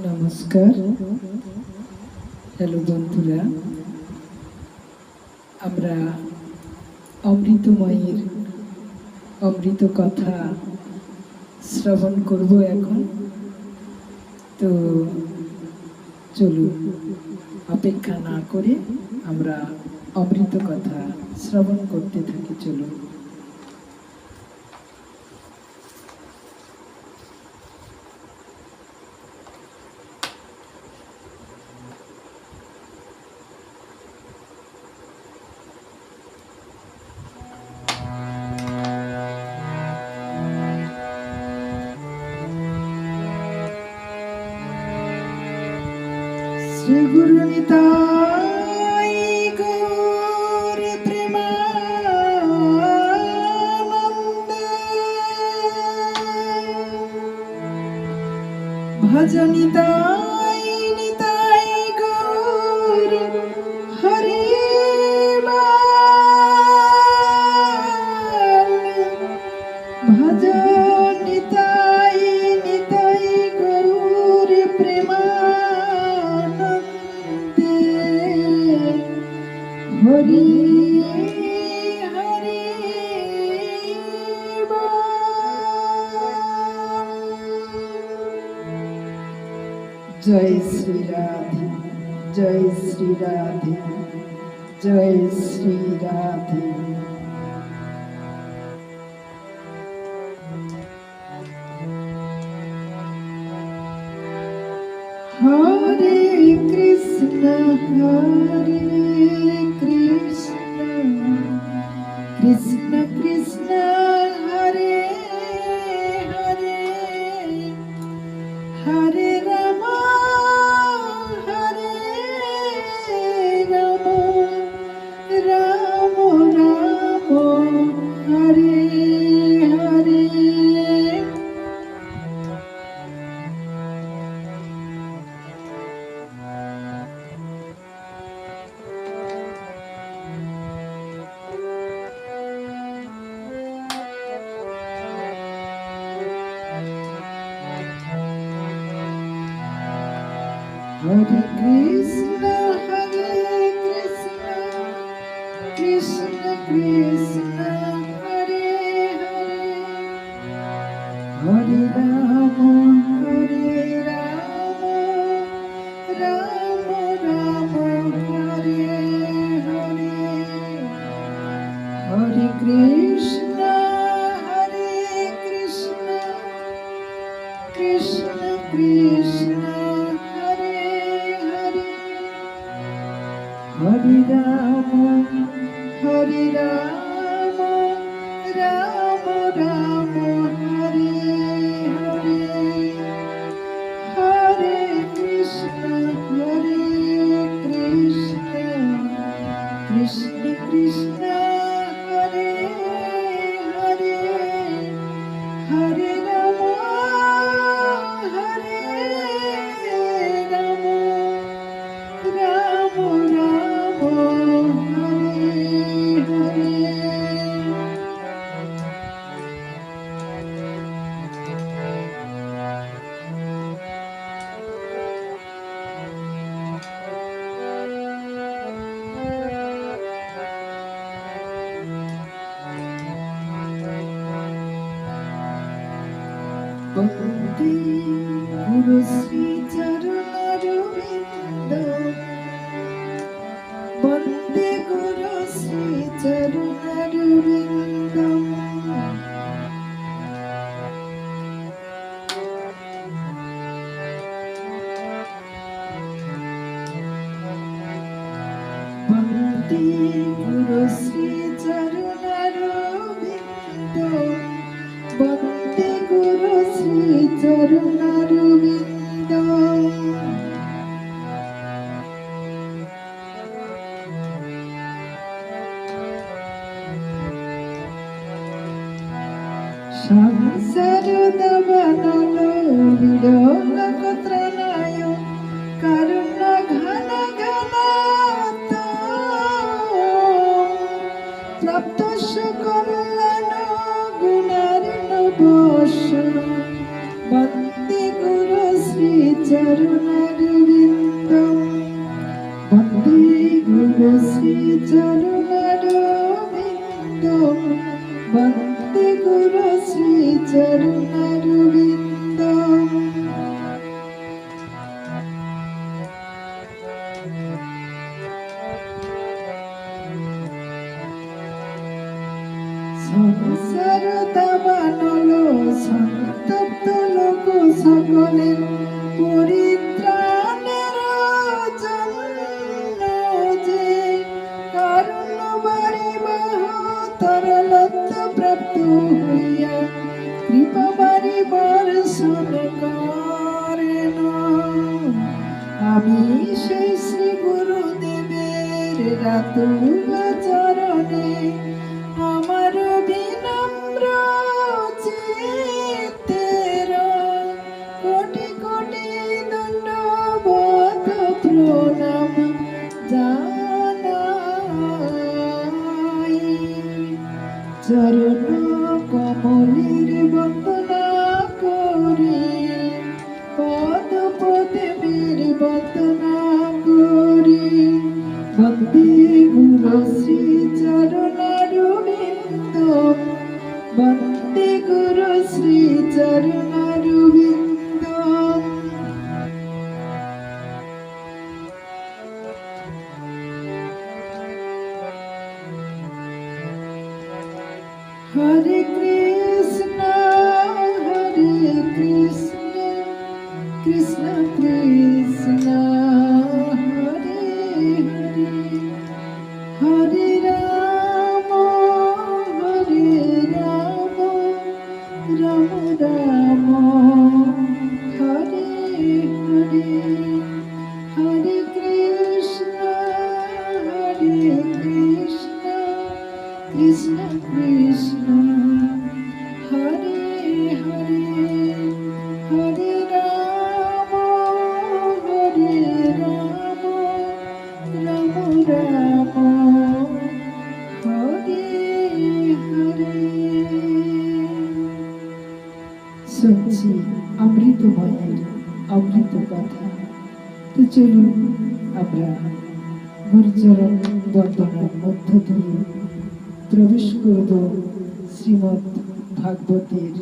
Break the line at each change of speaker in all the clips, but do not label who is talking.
নমস্কার। হ্যালো বন্ধুরা, আমরা অমৃতময়ীর অমৃত কথা শ্রবণ করব এখন। তো চলুন, অপেক্ষা না করে আমরা অমৃত কথা শ্রবণ করতে থাকি। চলুন। শ্রী গুরু নিতাই গৌর প্রেমানন্দে ভজ নিতাই নিতাই গৌর হরি ভজ নিতাই নিতাই গৌর প্রেমানন্দে হরি হরি জয় শ্রী রাধে, জয় শ্রী রাধে, জয় শ্রী রাধে। হরে কৃষ্ণ হরে কৃষ্ণ কৃষ্ণ কৃষ্ণ হরে হরে হরে রাম হরে Ram Ram Ram Hare Hare. Hare Krishna, Krishna Krishna, Hare Hare, Hare Rama, Rama Rama, Hare Hare, Hare Krishna, Krishna Krishna, Hare Rama, Rama Rama, Hare Hare, Hare Krishna, Krishna Krishna, Hare Hare, Hare Rama, Rama Rama, Hare Hare। বন্দে গুরু শ্রী চরণারবিন্দ, বন্দে গুরু শ্রী চরণারবিন্দ, বন্দে গুরু শ্রী চরণারবিন্দ, বন্দে গুরু শ্রী চরণারবিন্দ। সংসার দাবানল বিড়ল ত্রণায়, কারুণ্য ঘন ঘন প্রাপ্ত কল্যাণ গুণার্ণ বশ, বন্দে গুরু শ্রী চরণারবিন্দম বন্দে গুরু শ্রী চরণারবিন্দম বন্দে গুরু শ্রী চরণারবিন্দম। সংসার দাবানল সন্তপ্ত লোক সকলের পরিত্রাণের জন্য যে কারণ বারিবাহ তরলত্ব প্রাপ্ত হইয়া কৃপা বারি বর্ষণ করেন। আমি সেই শ্রী গুরুদেবের রাতুলা চরণে আমার বিনম্র চিত্তের কোটি কোটি দণ্ডবত প্রণাম জানাই। চরণ কমলের বন্দনা করি পদ পদ্মের বন্দনা করি বন্দে গুরু শ্রী চরণারবিন্দম বন্দে গুরু শ্রী চরণারবিন্দম। হরে কৃষ্ণ কৃষ্ণ কৃষ্ণ হরে হরে হরে রাম রাম রাম হরে হরে হরে কৃষ্ণ কৃষ্ণ কৃষ্ণ হরে হরে হরে রাম রাম রাম হরে হরে। শুনছি অমৃতময়ের অমৃত কথা। তো চলুন আমরা গুরুচরণ বন্দনার মধ্য দিয়ে প্রবেশ করব শ্রীমদ্ ভাগবতের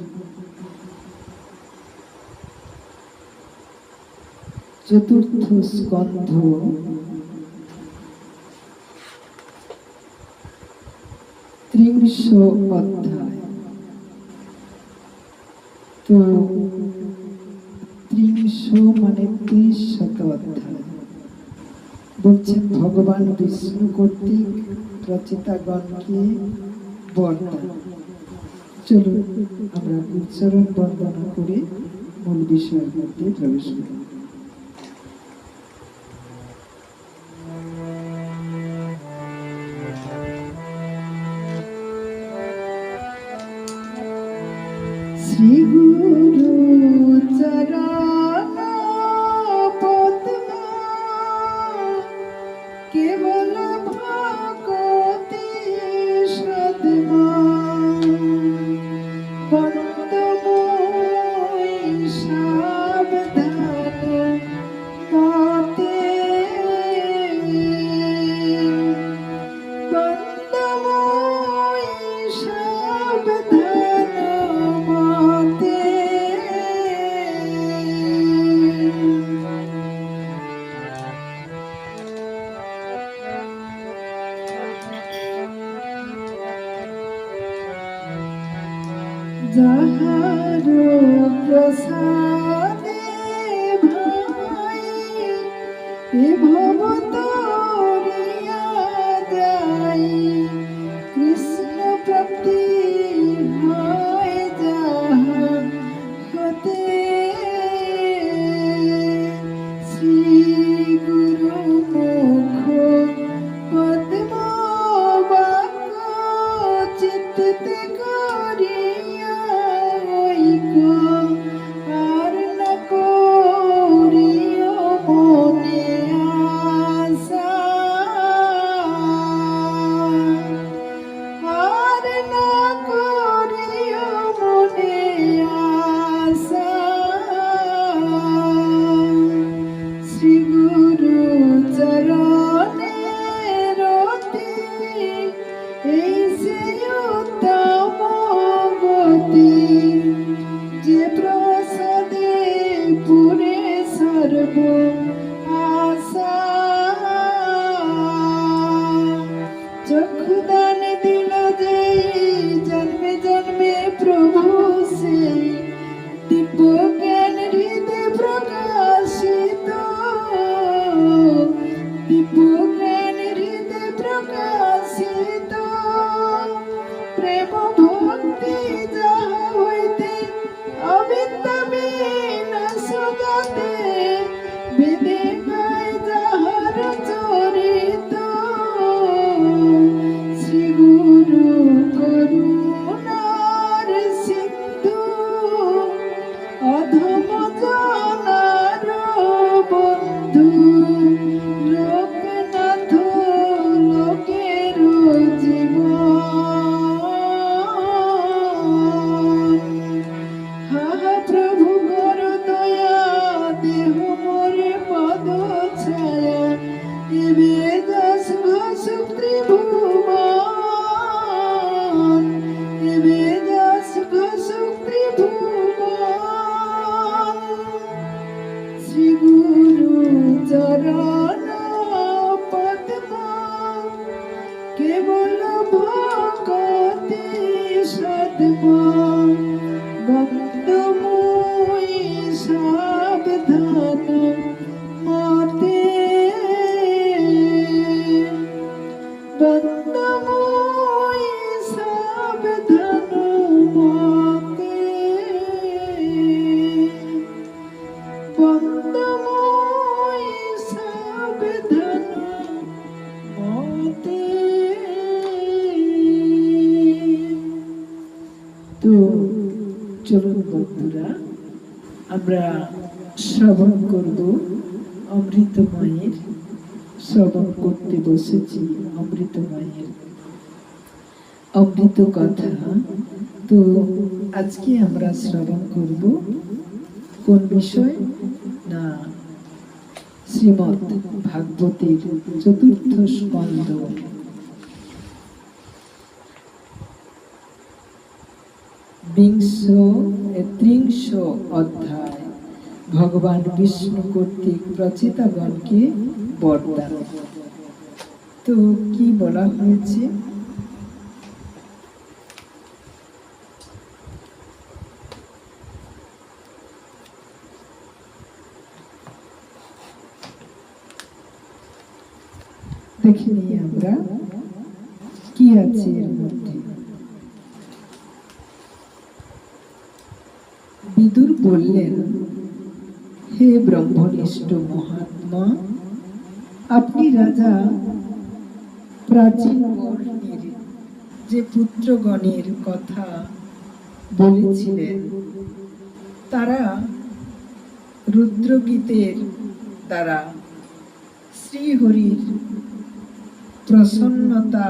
চতুর্থ স্কন্ধ ত্রিংশ অধ্যায়। তো ত্রিংশ মানে 30 অধ্যায়। বলছেন ভগবান বিষ্ণু কর্তৃক রচিতাগণকে বরদান। চলুন আমরা উচ্চারণ বন্দনা করে মূল বিষয়ের মধ্যে প্রবেশ করি। শ্রী গুরু চরণ পদ্ম কেবল ভগতি সদমা বন্দময় সাবধান মতে বন্দময় সাবধান মতে। যাহার প্রসাদে ভাই এ ভব তরিয়া যাই কৃষ্ণ প্রাপ্তি হয় যাহা হতে। শ্রী গুরু মুখ পদ্ম বাক্য চিত্তে করিয়া আর ন করিও মনে বেদে গায় যাহার চরিত, শ্রী গুরু করুণার সিন্ধু, অধম জনার বন্ধু, লোকনাথ লোকের জীবন। হা প্রভু কর দয়া, দেহ মোরে পদ ছায়া, এবে দাস ঘোষক ত্রিভুবন, এবে দাস ঘোষক ত্রিভুবন। শ্রী গুরু চরণ পদ্ম, কেবল ভকতি সদ্ম, বন্দমুই সাবধান মতে, বন্দমুই সাবধান মতে, বন্দমুই সাবধান মতে। তো চলুন বন্ধুরা, আমরা শ্রবণ করব অমৃতময়ের, শ্রবণ করতে বসেছি অমৃতময়ের অমৃত কথা। তো আজকে আমরা শ্রবণ করব কোন বিষয় না, শ্রীমদ্ ভাগবতের চতুর্থ স্কন্ধ, ত্রিংশ অধ্যায়, ভগবান বিষ্ণু কর্তৃক প্রচিতাগণকে বরদান। তো কি বলা হয়েছে? দেখে নিই আমরা কি আছে এর মধ্যে। বিদুর বললেন, হে ব্রহ্মনিষ্ঠ মহাত্মা, আপনি রাজা প্রাচীন বর্ণের যে পুত্রগণের কথা বলেছিলেন, তারা রুদ্রগীতের দ্বারা শ্রীহরির প্রসন্নতা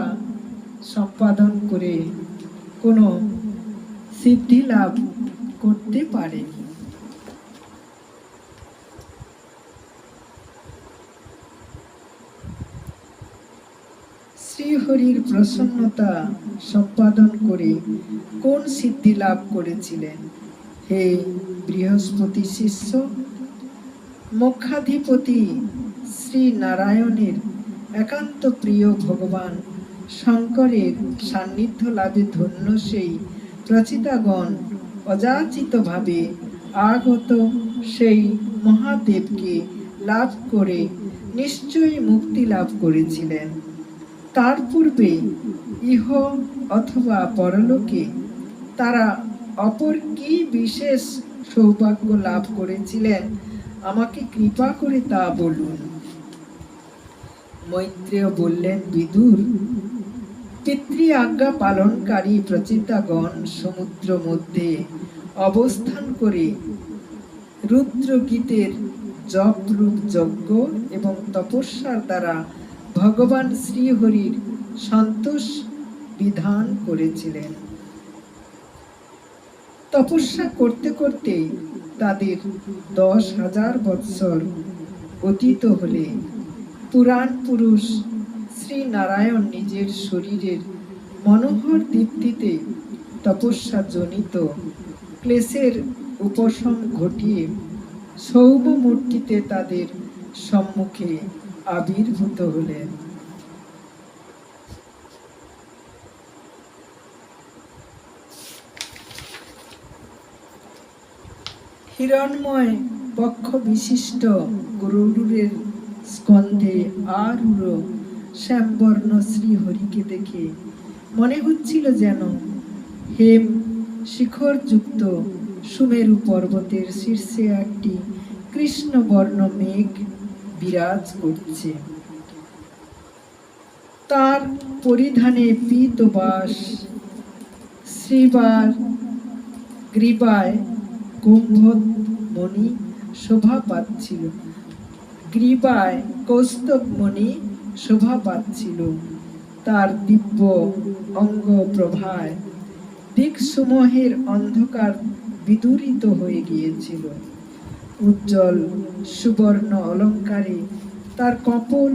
সম্পাদন করে কোনো সিদ্ধি লাভ করতে পারেনি। শ্রীহরির প্রসন্নতা সম্পাদন করে কোন সিদ্ধি লাভ করেছিলেন? হে বৃহস্পতি শিষ্য, মোক্ষাধিপতি শ্রী নারায়ণের একান্ত প্রিয় ভগবান শঙ্করের সান্নিধ্য লাভে ধন্য সেই প্রচিতাগণ অযাচিতভাবে আগত সেই মহাদেবকে লাভ করে নিশ্চয়ই মুক্তি লাভ করেছিলেন। তার পূর্বে ইহ অথবা পরলোকে তারা অপর কি বিশেষ সৌভাগ্য লাভ করেছিলেন, আমাকে কৃপা করে তা বলুন। মৈত্রেয় বললেন, বিদুর, পিতৃ আজ্ঞা পালনকারী প্রচিতাগণ সমুদ্র মধ্যে অবস্থান করে রুদ্রগীতের জপরূপ যজ্ঞ এবং তপস্যার দ্বারা ভগবান শ্রীহরির সন্তোষ বিধান করেছিলেন। তপস্যা করতে করতে তাদের 10,000 বৎসর অতীত হলে পুরাণ পুরুষ শ্রী নারায়ণ নিজের শরীরের মনোহর দীপ্তিতে তপস্যা জনিত ক্লেশের উপশম ঘটিয়ে সৌম মূর্তিতে তাদের সম্মুখে আবির্ভূত হলেন। হিরণ্ময় বক্ষ বিশিষ্ট গরুড়ের স্কন্ধে আরূঢ় শ্যামবর্ণ শ্রীহরিকে দেখে মনে হচ্ছিল যেন হেম শিখরযুক্ত সুমেরু পর্বতের শীর্ষে একটি কৃষ্ণবর্ণ মেঘ বিরাজ করছে। তার পরিধানে পীতবাস, শ্রীবার গ্রীবায় কুম্ভমণি শোভা পাচ্ছিল, গ্রীবায় কৌস্তবমণি শোভা পাচ্ছিল। তার দিব্য অঙ্গ প্রভায় দিকসমূহের অন্ধকার বিদূরিত হয়ে গিয়েছিল। উজ্জ্বল সুবর্ণ অলঙ্কারে তার কপল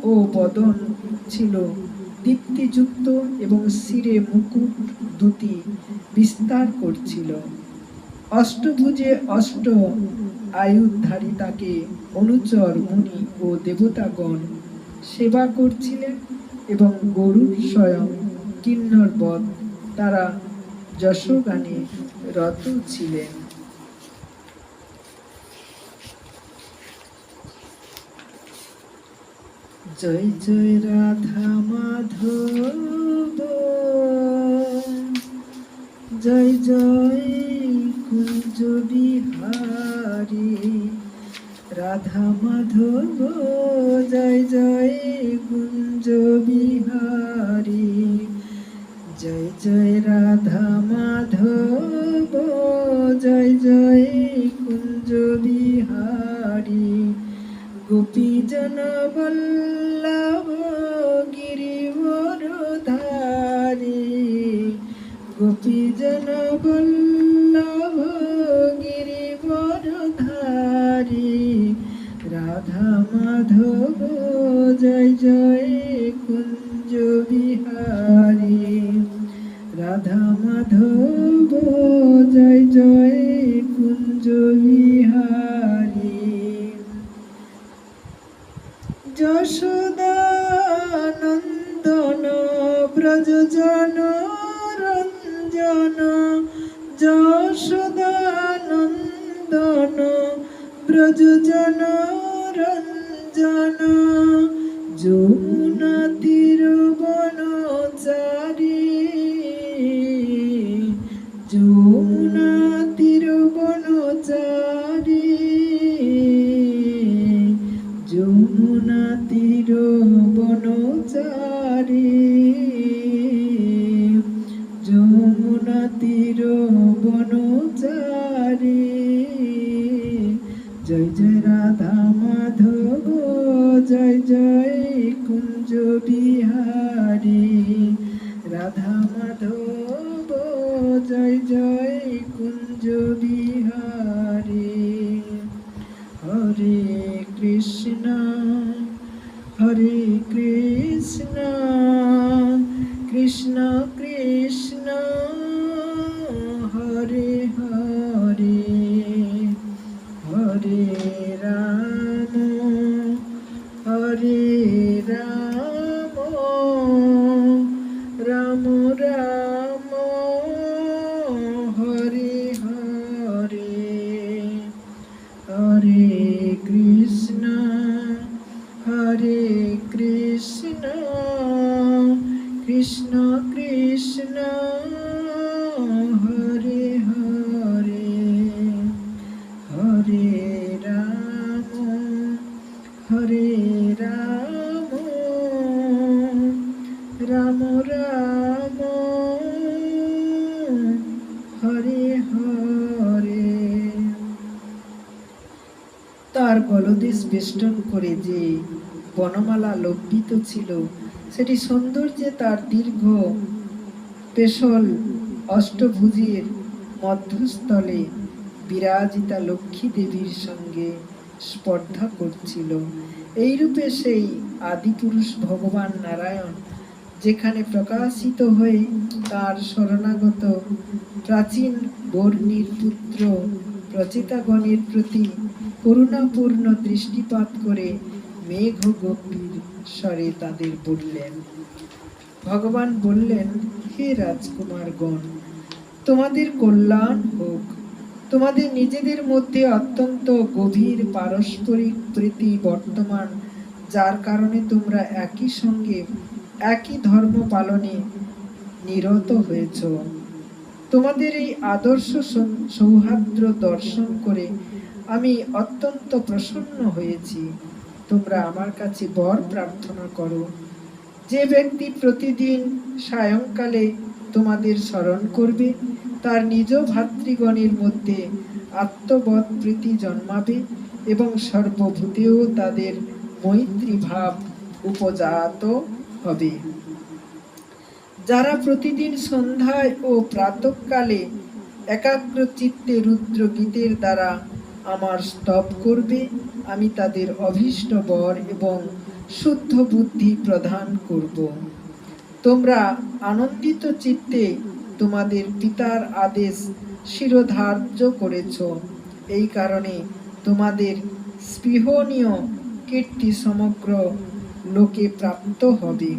ও বদন ছিল দীপ্তিযুক্ত এবং শিরে মুকুট দুটি বিস্তার করছিল। অষ্টভুজে অষ্ট আয়ুধারী তাকে অনুচর মুনি ও দেবতাগণ সেবা করছিলেন এবং গরুর স্বয়ং কিন্নরবৎ তারা যশগানে রত ছিলেন। জয় জয় রাধা মাধব, জয় জয় কুঞ্জ বিহারী। রাধা মাধব জয় জয় কুঞ্জ বিহারী। জয় জয় রাধা মাধব জয় জয় কুঞ্জ বিহারী। গোপীজন বল্লভ গিরিবরধারী। গোপীজন বল্লভ গিরিবরধারী। রাধা মাধব জয় জয় কুঞ্জ বিহারী। রাধা মাধব জয় জয় কুঞ্জ বিহারী। যশোদানন্দন ব্রজজন রঞ্জন। যশোদানন্দন ব্রজজন রঞ্জন। যমুনা তীর বনচারী। যমুনা তীর বনচারী। যমুনা তীর বনচারী। যমুনা তীর বনচারী। জয় জয় রাধা মাধব জয় জয় কুঞ্জ বিহারী। রাধা মাধব জয় জয় কুঞ্জ বিহারী। হরে কৃষ্ণ হরে কৃষ্ণ কৃষ্ণ কৃষ্ণ হরে হরে। হরে রাম হরে রাম রাম রাম হরে হরে। হরে কৃষ্ণ হরে কৃষ্ণ কৃষ্ণ কৃষ্ণ হরে হরে। হরে রাম হরে রাম রাম রাম হরে হরে। তার গলদেশ বেষ্টন করে যে বনমালা লব্ধিত ছিল, সেটি সৌন্দর্যে তার দীর্ঘ পেশল অষ্টভুজের মধ্যস্থলে বিরাজিতা লক্ষ্মী দেবীর সঙ্গে স্পর্ধা করছিল। এইরূপে সেই আদিপুরুষ ভগবান নারায়ণ যেখানে প্রকাশিত হয়ে তার শরণাগত প্রাচীন বর্ণীর পুত্র প্রচেতাগণের প্রতি করুণাপূর্ণ দৃষ্টিপাত করে মেঘ গম্ভীর স্বরে তাদের বললেন। ভগবান বললেন, হে রাজকুমারগণ, তোমাদের কল্যাণ হোক। তোমাদের নিজেদের মধ্যে অত্যন্ত গভীর পারস্পরিক প্রীতি বর্তমান, যার কারণে তোমরা একই সঙ্গে একই ধর্ম পালনে নিরত হয়েছ। তোমাদের এই আদর্শ সৌহার্দ্য দর্শন করে আমি অত্যন্ত প্রসন্ন হয়েছি। তোমরা আমার কাছে বর প্রার্থনা করো। যে ব্যক্তি প্রতিদিন সায়ংকালে তোমাদের স্মরণ করবে, তার নিজ ভাতৃগণের মধ্যে আত্মবোধ প্রীতি জন্মাবে এবং সর্বভূতেও তাদের মৈত্রী ভাব উপজাত হবে। যারা প্রতিদিন সন্ধ্যায় ও প্রাতঃকালে একাগ্র চিত্তে রুদ্র গীতের দ্বারা আমার স্তব করবে, আমি তাদের অভীষ্ট বর এবং শুদ্ধ বুদ্ধি প্রদান করব। তোমরা আনন্দিত চিত্তে তোমাদের পিতার আদেশ শিরোধার্য করেছ, এই কারণে তোমাদের স্পৃহণীয় কীর্তি সমগ্র লোকে প্রাপ্ত হবে।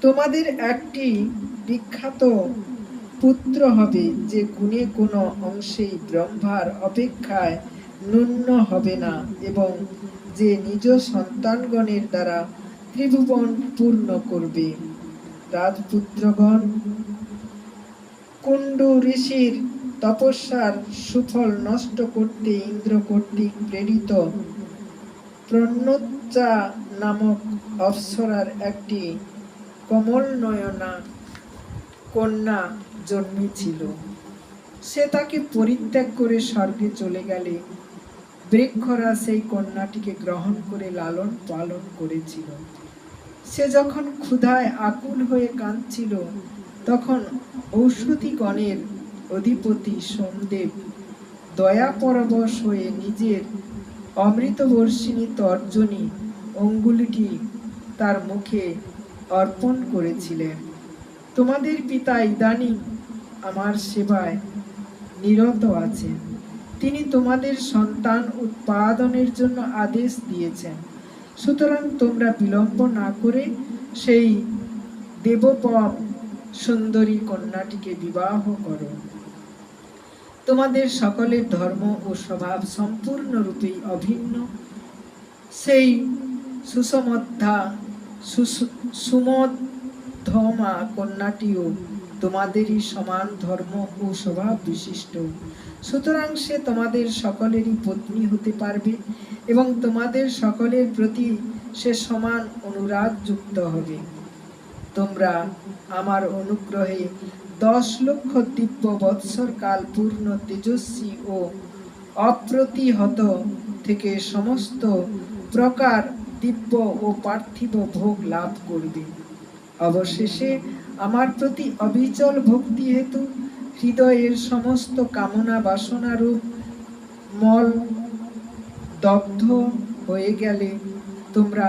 তোমাদের একটি বিখ্যাত পুত্র হবে, যে গুণে কোনো অংশেই ব্রহ্মার অপেক্ষায় ন্যূন হবে না এবং যে নিজ সন্তানগণের দ্বারা ত্রিভুবন পূর্ণ করবে। রাজপুত্রগণ, কুণ্ডু ঋষির তপস্যার সুফল নষ্ট করতে ইন্দ্র কর্তৃক প্রেরিত প্রণ্যোচ্চা নামক অপ্সরার একটি কমল নয়না কন্যা জন্মেছিল। সে তাকে পরিত্যাগ করে স্বর্গে চলে গেলে বৃক্ষরা সেই কন্যাটিকে গ্রহণ করে লালন পালন করেছিল। সে যখন ক্ষুধায় আকুল হয়ে কাঁদছিল, তখন ঔষধিগণের অধিপতি সোমদেব দয়া পরবশ হয়ে নিজের অমৃতবর্ষিণী তর্জনী অঙ্গুলিটি তার মুখে অর্পণ করেছিলেন। তোমাদের পিতা ইদানীং আমার সেবায় নিরত আছেন। তিনি তোমাদের সন্তান উৎপাদনের জন্য আদেশ দিয়েছেন। সুতরাং তোমরা বিলম্ব না করে সেই দেবপম সুন্দরী কন্যাটিকে বিবাহ করো। তোমাদের সকলের ধর্ম ও স্বভাব সম্পূর্ণরূপেই অভিন্ন। সেই সুমধ্যমা কন্যাটিও তোমাদেরই সমান ধর্ম ও স্বভাব বিশিষ্ট। সুতরাং সে তোমাদের সকলেরই পত্নী হতে পারবে এবং তোমাদের সকলের প্রতি সে সমান অনুরাগ যুক্ত হবে। তোমরা আমার অনুগ্রহে 10 লক্ষ দিব্য বৎসর কাল পূর্ণ তেজস্বী ও অপ্রতিহত থেকে সমস্ত প্রকার দিব্য ও পার্থিব ভোগ লাভ করবে। অবশেষে আমার প্রতি অবিচল ভক্তি হেতু হৃদয়ের সমস্ত কামনা বাসনারূপ মল দগ্ধ হয়ে গেলে তোমরা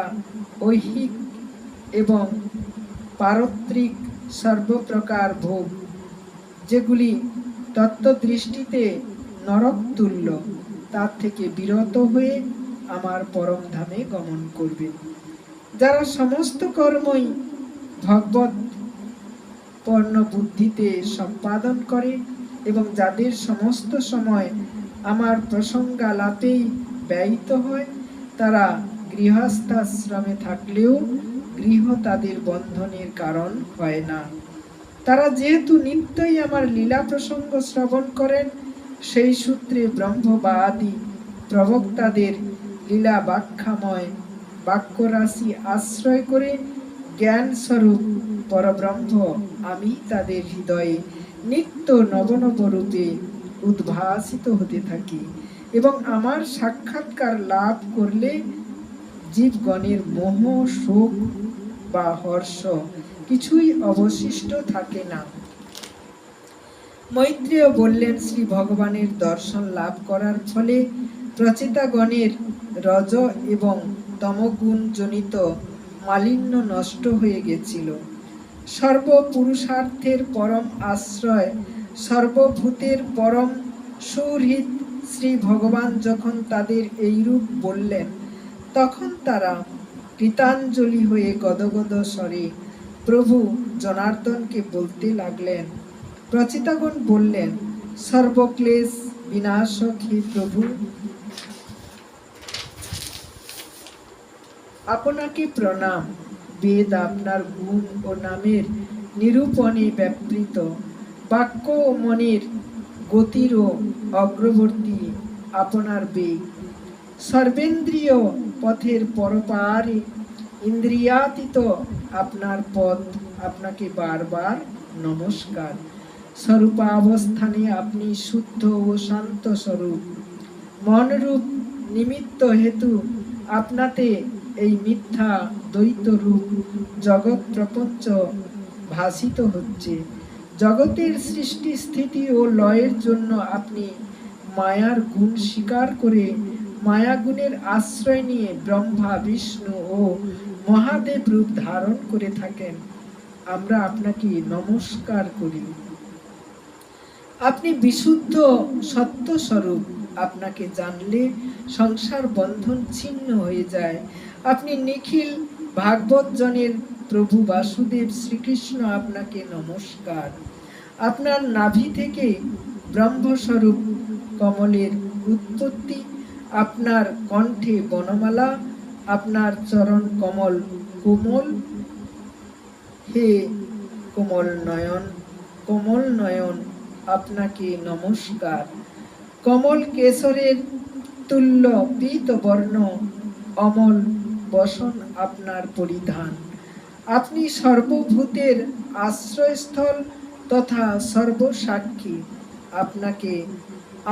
ঐহিক এবং পারত্রিক সর্বপ্রকার ভোগ, যেগুলি তত্ত্বদৃষ্টিতে নরক তুল্য, তার থেকে বিরত হয়ে আমার পরম ধামে গমন করবে। যারা সমস্ত কর্মই ভগবত পূর্ণ বুদ্ধিতে সম্পাদন করে এবং যাদের সমস্ত সময় আমার প্রসঙ্গালাপেই ব্যয়িত হয়, তারা গৃহস্থাশ্রমে থাকলেও গৃহ তাদের বন্ধনের কারণ হয় না। তারা যেহেতু নিত্যই আমার লীলা প্রসঙ্গ শ্রবণ করেন, সেই সূত্রে ব্রহ্মবাদী প্রবক্তাদের লীলা ব্যাখ্যাময় বাক্যরাশি আশ্রয় করে জ্ঞান স্বরূপ পরব্রহ্ম আমি তাদের হৃদয়ে নিত্য নবনব রূপে উদ্ভাসিত হতে থাকি এবং আমার সাক্ষাৎকার লাভ করলে জীবগণের মোহ, শোক বা হর্ষ কিছুই অবশিষ্ট থাকে না। মৈত্রেয় বললেন, শ্রী ভগবানের দর্শন লাভ করার ফলে প্রচেতাগণের রজ এবং তমগুণ জনিত মালিন্য নষ্ট হয়ে গেছিল। সর্বপুরুষার্থের পরম আশ্রয়, সর্বভূতের পরম সুহৃদ শ্রী ভগবান যখন তাদের এইরূপ বললেন, তখন তারা কৃতাঞ্জলি হয়ে গদগদ স্বরে প্রভু জনার্দনকে বলতে লাগলেন। প্রচিতাগণ বললেন, সর্বক্লেশ বিনাশক হে প্রভু, আপনাকে প্রণাম। বেদ আপনার গুণ ও নামের নিরূপণে ব্যাপৃত, বাক্য ও মনের গতিরও অগ্রবর্তী। আপনার বেগ, সর্বেন্দ্রিয় পথের পরপারে ইন্দ্রিয়াতীত আপনার পথ, আপনাকে বারবার নমস্কার। স্বরূপাবস্থানে আপনি শুদ্ধ ও শান্ত স্বরূপ, মনরূপ নিমিত্ত হেতু আপনাতে এই মিথ্যা দ্বৈত রূপ জগৎ প্রপঞ্চ ভাসিত হচ্ছে। জগতের সৃষ্টি স্থিতি ও লয়ের জন্য আপনি মায়ার গুণ স্বীকার করে মায়া গুণের আশ্রয় নিয়ে ব্রহ্মা বিষ্ণু ও মহাদেব রূপ ধারণ করে থাকেন। আমরা আপনাকে নমস্কার করি। আপনি বিশুদ্ধ সত্য স্বরূপ, আপনাকে জানলে সংসার বন্ধন ছিন্ন হয়ে যায়। আপনি নিখিল ভাগবত জনের প্রভু বাসুদেব শ্রীকৃষ্ণ, আপনাকে নমস্কার। আপনার নাভি থেকে ব্রহ্মস্বরূপ কমলের উৎপত্তি, আপনার কণ্ঠে বনমালা, আপনার চরণ কমল কোমল। হে কোমল নয়ন আপনাকে নমস্কার। কমল কেশরের তুল্য পীত বর্ণ, অমল বসন আপনার পরিধান। আপনি সর্বভূতের আশ্রয়স্থল তথা সর্বসাক্ষী। আপনাকে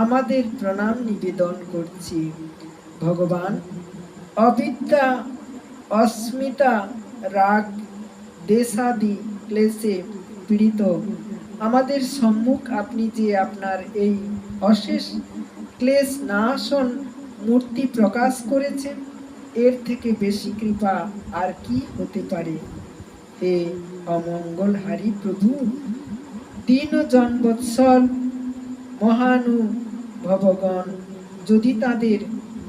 আমাদের প্রণাম নিবেদন করছি। ভগবান, অবিদ্যা, অস্মিতা, রাগ, দেশাদি ক্লেশে পীড়িত আমাদের সম্মুখ আপনি যে আপনার এই অশেষ ক্লেশ নাশন মূর্তি প্রকাশ করেছেন, এর থেকে বেশি কৃপা আর কি হতে পারে। হে অমঙ্গলহারী প্রভু, দীন জনবৎসল মহানুভবগণ যদি তাদের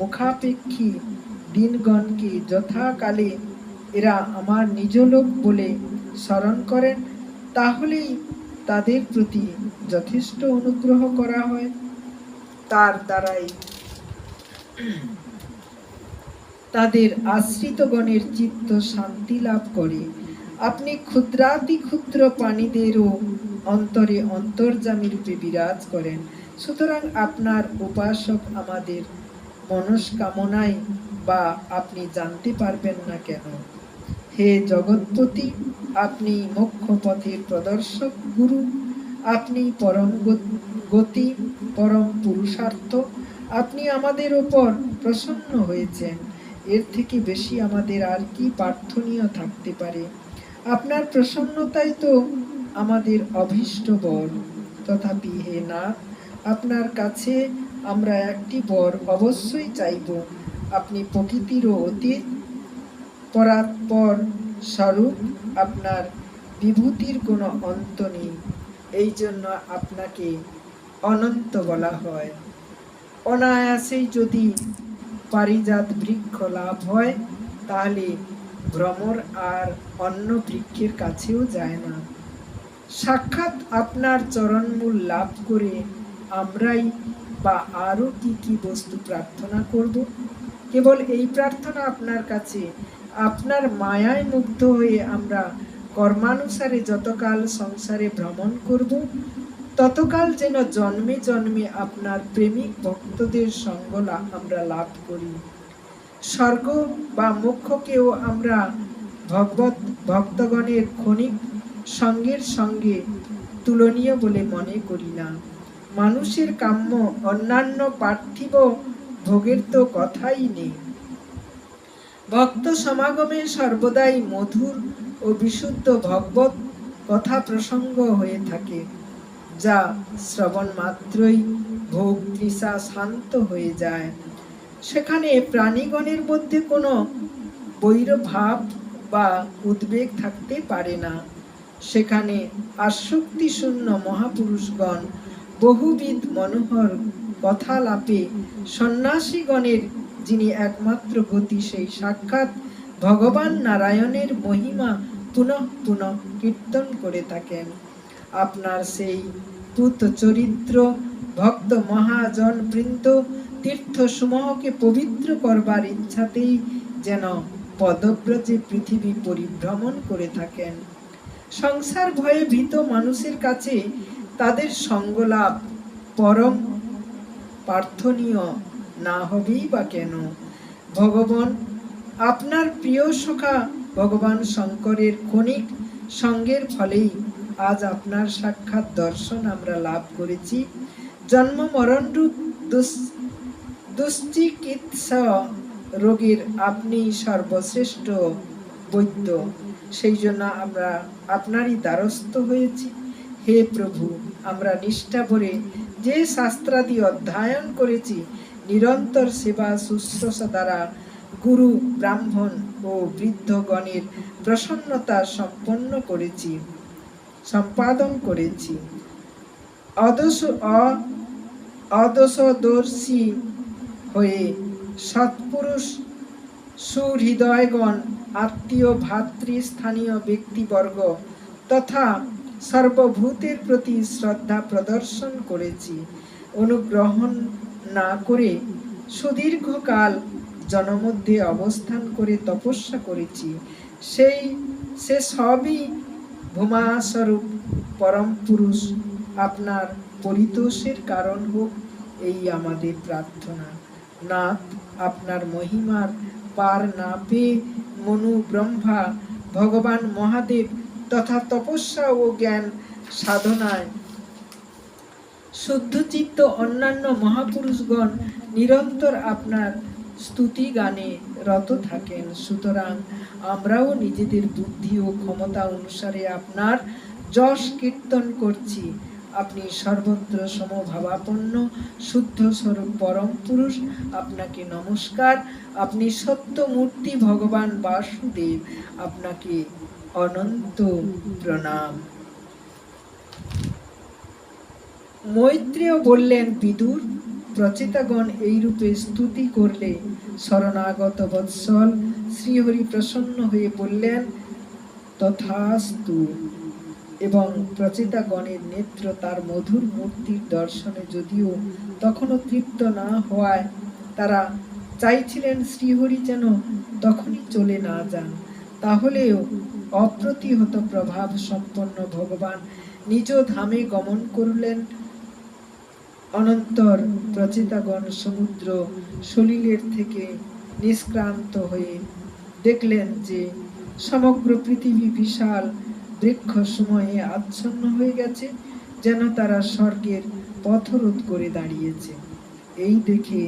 মুখাপেক্ষী দিনগণকে যথাকালে এরা আমার নিজ লোক বলে স্মরণ করেন, তাহলেই তাদের প্রতি যথেষ্ট অনুগ্রহ করা হয়। তার দ্বারাই তাদের আশ্রিতগণের চিত্ত শান্তি লাভ করে। আপনি ক্ষুদ্রাতি ক্ষুদ্র প্রাণীদেরও অন্তরে অন্তর্যামী রূপে বিরাজ করেন। সুতরাং আপনার উপাসক আমাদের মনস্কামনায় বা আপনি জানতে পারবেন না কেন? হে জগৎপতি, আপনি মোক্ষ পথের প্রদর্শক গুরু, আপনি পরম গতি, পরম পুরুষার্থ। আপনি আমাদের ওপর প্রসন্ন হয়েছেন, এর থেকে বেশি আমাদের আর কি প্রার্থনীয় থাকতে পারে? আপনার প্রসন্নতাই তো আমাদের অভীষ্ট বর। তথাপি হে নাথ, আপনার কাছে আমরা একটি বর অবশ্যই চাইব। আপনি প্রকৃতিরও অতীত পরাৎপর স্বরূপ, আপনার বিভূতির কোনো অন্ত নেই, এই জন্য আপনাকে অনন্ত বলা হয়। অনায়াসেই যদি পারিজাত বৃক্ষ লাভ হয়, তাহলে ভ্রমর আর অন্য বৃক্ষের কাছেও যায় না। সাক্ষাৎ আপনার চরণমূল লাভ করে আমরাই বা আরও কি বস্তু প্রার্থনা করব? কেবল এই প্রার্থনা আপনার কাছে, আপনার মায়ায় মুগ্ধ হয়ে আমরা কর্মানুসারে যতকাল সংসারে ভ্রমণ করব, ততকাল যেন জন্মে জন্মে আপনার প্রেমিক ভক্তদের সঙ্গ আমরা লাভ করি। স্বর্গ বা মোক্ষকেও আমরা ভক্তগণের ক্ষণিক সঙ্গের সঙ্গে তুলনীয় বলে মনে করি না। মানুষের কাম্য অন্যান্য পার্থিব ভোগের তো কথাই নেই। ভক্ত সমাগমে সর্বদাই মধুর ও বিশুদ্ধ ভগবত কথা প্রসঙ্গ হয়ে থাকে, যা শ্রবণ মাত্রই ভোগ তৃষা শান্ত হয়ে যায়। সেখানে প্রাণীগণের মধ্যে কোনো বৈরভাব বা উদ্বেগ থাকতে পারে না। সেখানে আসক্তি শূন্য মহাপুরুষগণ বহুবিধ মনোহর কথালাপে সন্ন্যাসীগণের যিনি একমাত্র গতি, সেই সাক্ষাৎ ভগবান নারায়ণের মহিমা পুনঃ পুনঃ কীর্তন করে থাকেন। আপনার সেই পুত চরিত্র ভক্ত মহাজন বৃন্দ তীর্থসমূহকে পবিত্র করবার ইচ্ছাতেই যেন পদব্রজে পৃথিবী পরিভ্রমণ করে থাকেন। সংসার ভয়ে ভীত মানুষের কাছে তাদের সঙ্গলাভ পরম প্রার্থনীয় না হবেই বা কেন? ভগবান আপনার প্রিয় সখা ভগবান শঙ্করের ক্ষণিক সঙ্গের ফলেই আজ আপনার সাক্ষাৎ দর্শন আমরা লাভ করেছি। জন্ম মরণ রূপ দুশ্চিকিৎসা রোগীর আপনি সর্বশ্রেষ্ঠ বৈদ্য, সেই জন্য আমরা আপনারই দ্বারস্থ হয়েছি। হে প্রভু, আমরা নিষ্ঠা ভরে যে শাস্ত্রাদি অধ্যয়ন করেছি, নিরন্তর সেবা শুশ্রূষা দ্বারা গুরু ব্রাহ্মণ ও বৃদ্ধগণের প্রসন্নতা সম্পাদন করেছি। অদোষদর্শী হয়ে সৎপুরুষ সুহৃদয়গণ, আত্মীয় ভাতৃস্থানীয় ব্যক্তিবর্গ তথা সর্বভূতের প্রতি শ্রদ্ধা প্রদর্শন করেছি। অনুগ্রহণ না করে সুদীর্ঘকাল জনমধ্যে অবস্থান করে তপস্যা করেছি। সে সবই ভূমাস্বরূপ পরম পুরুষ আপনার পরিতোষের কারণ হোক, এই আমাদের প্রার্থনা। নাথ, আপনার মহিমার পার না পেয়ে মনু, ব্রহ্মা, ভগবান মহাদেব তথা তপস্যা ও জ্ঞান সাধনায় শুদ্ধচিত্ত অন্যান্য মহাপুরুষগণ নিরন্তর আপনার স্তুতি গানে রত থাকেন। সুতরাং আমরাও নিজেদের বুদ্ধি ও ক্ষমতা অনুসারে আপনার যশ কীর্তন করছি। আপনি সর্বত্র সমভাবাপন্ন শুদ্ধ স্বরূপ পরম পুরুষ, আপনাকে নমস্কার। আপনি সত্য মূর্তি ভগবান বাসুদেব, আপনাকে অনন্ত প্রণাম। মৈত্রেয় বললেন, বিদুর, প্রচেতাগণ এইরূপে স্তুতি করলে শরণাগত বৎসল শ্রীহরি প্রসন্ন হয়ে বললেন, তথাস্তু। এবং প্রচেতাগণের নেত্র তার মধুর মূর্তির দর্শনে যদিও তখনও তৃপ্ত না হওয়ায় তারা চাইছিলেন শ্রীহরি যেন তখনই চলে না যান। তাহলেও অপ্রতিহত প্রভাব সম্পন্ন ভগবান নিজ ধামে গমন করলেন। অনন্তর প্রচেতাগণ সমুদ্র সলিলের থেকে নিষ্ক্রান্ত হয়ে দেখলেন যে সমগ্র পৃথিবী বিশাল বৃক্ষ সময়ে আচ্ছন্ন হয়ে গেছে, যেন তারা স্বর্গের পথরোধ করে দাঁড়িয়েছে। এই দেখে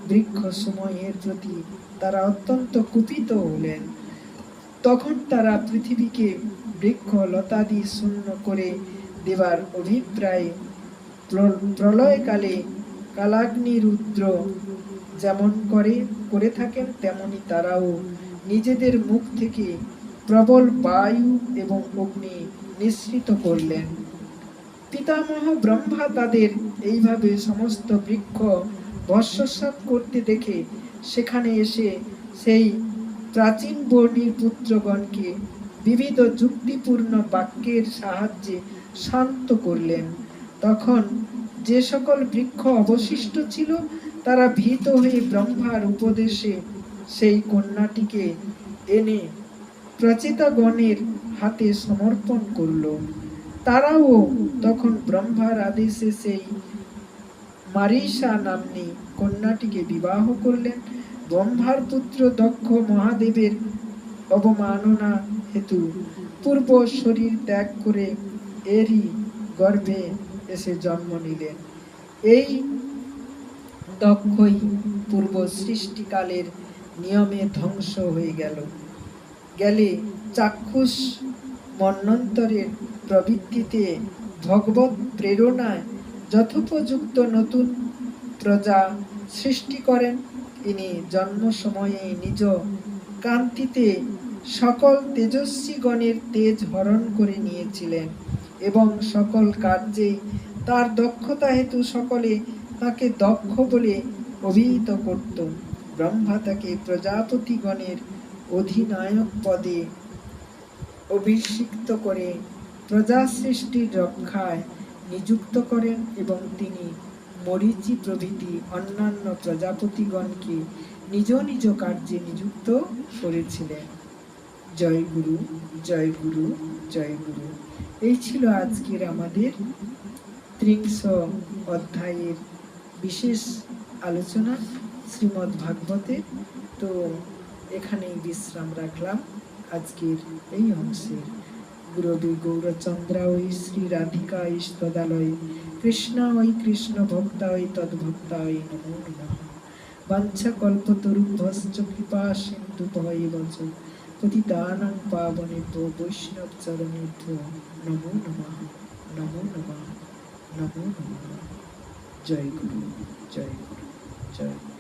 বৃক্ষ সময়ের প্রতি তারা অত্যন্ত কুপিত হলেন। তখন তারা পৃথিবীকে বৃক্ষ লতাদি শূন্য করে দেবার অভিপ্রায়ে প্রলয়কালে কালাগ্নি রুদ্র যেমন করে থাকেন, তেমনি তারাও নিজেদের মুখ থেকে প্রবল বায়ু এবং অগ্নি নিঃসৃত করলেন। পিতামহ ব্রহ্মা তাদের এইভাবে সমস্ত বৃক্ষ ভস্মসাৎ করতে দেখে সেখানে এসে সেই প্রাচীন বর্ণীর পুত্রগণকে বিবিধ যুক্তিপূর্ণ বাক্যের সাহায্যে শান্ত করলেন। তখন যে সকল বৃক্ষ অবশিষ্ট ছিল তারা ভীত হয়ে ব্রহ্মার উপদেশে সেই কন্যাটিকে এনে প্রচেতাগণের হাতে সমর্পণ করল। তারাও তখন ব্রহ্মার আদেশে সেই মারিসা নাম্নী কন্যাটিকে বিবাহ করলেন। ব্রহ্মার পুত্র দক্ষ মহাদেবের অবমাননা হেতু পূর্ব শরীর ত্যাগ করে এরই গর্ভে এসে জন্ম নিলেন। এই দক্ষই পূর্ব সৃষ্টিকালের নিয়মে ধ্বংস হয়ে গেলে চাক্ষুষ মন্বন্তরের প্রবৃত্তিতে ভগবত প্রেরণায় যথোপযুক্ত নতুন প্রজা সৃষ্টি করেন। ইনি জন্ম সময়ে নিজ কান্তিতে সকল তেজস্বীগণের তেজ হরণ করে নিয়েছিলেন এবং সকল কার্যে তার দক্ষতা হেতু সকলে তাকে দক্ষ বলে অভিহিত করত। ব্রহ্মা তাকে প্রজাপতিগণের অধিনায়ক পদে অভিষিক্ত করে প্রজা সৃষ্টির রক্ষায় নিযুক্ত করেন এবং তিনি মরীচি প্রভৃতি অন্যান্য প্রজাপতিগণকে নিজ নিজ কার্যে নিযুক্ত করেছিলেন। জয় গুরু, জয় গুরু, জয় গুরু। এই ছিল আজকের আমাদের ৩০ অধ্যায়ের বিশেষ আলোচনা শ্রীমদ্ ভাগবতে। তো এখানেই বিশ্রাম রাখলাম আজকের এই অংশের। গুরবে গৌরচন্দ্রায় শ্রী রাধিকায় তদালয় কৃষ্ণায় কৃষ্ণ ভক্তায় তদ্ভক্তায় নমো নমঃ। বাঞ্ছাকল্পতরুভ্যশ্চ কৃপা সিন্ধুভ্যেব চ পতিতানাং পাবনেভ্যো বৈষ্ণব চরণেভ্যো নমো নমঃ, নমো নমঃ, নমো নমঃ। জয় গুরু, জয় গুরু, জয় গুরু।